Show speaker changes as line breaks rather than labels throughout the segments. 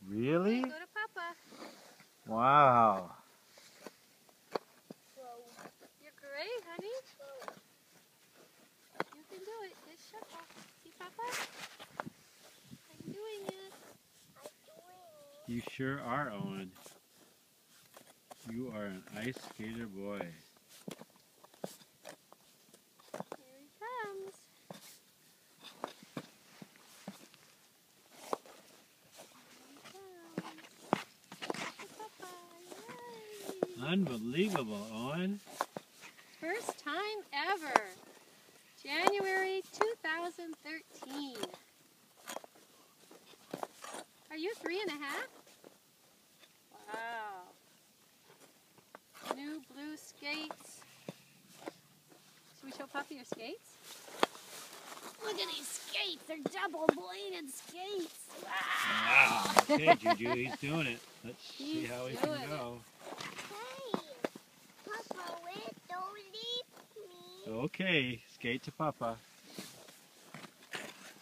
Really?
Go to Papa.
Wow.
You're great, honey. You can do it. Just shuffle. See, Papa? I'm doing it.
You sure are, Owen. You are an ice skater boy.
Here he comes.
Unbelievable, Owen.
First time ever. January 2013. Are you 3.5? Wow. New blue skates. Should we show Puppy your skates? Look at these skates. They're double-bladed skates.
Wow. Okay, Juju, he's doing it. Let's see how he can
doing
go.
Hey, Papa, wait, don't leave me.
Okay, skate to Papa.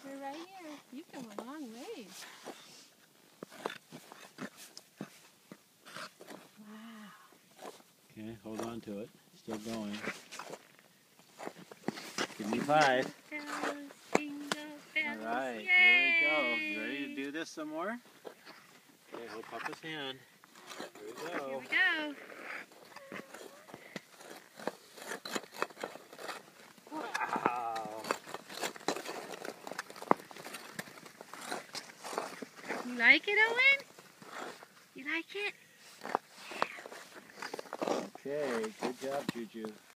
We're right here. You've come a long ways. Wow.
Okay, hold on to it. Still going. Give me 5. All right, here we go. You ready to do this some more? Okay, hold Papa's hand. Here we go.
Here we go.
Wow.
You like it, Owen? You like it?
Okay, good job, Juju.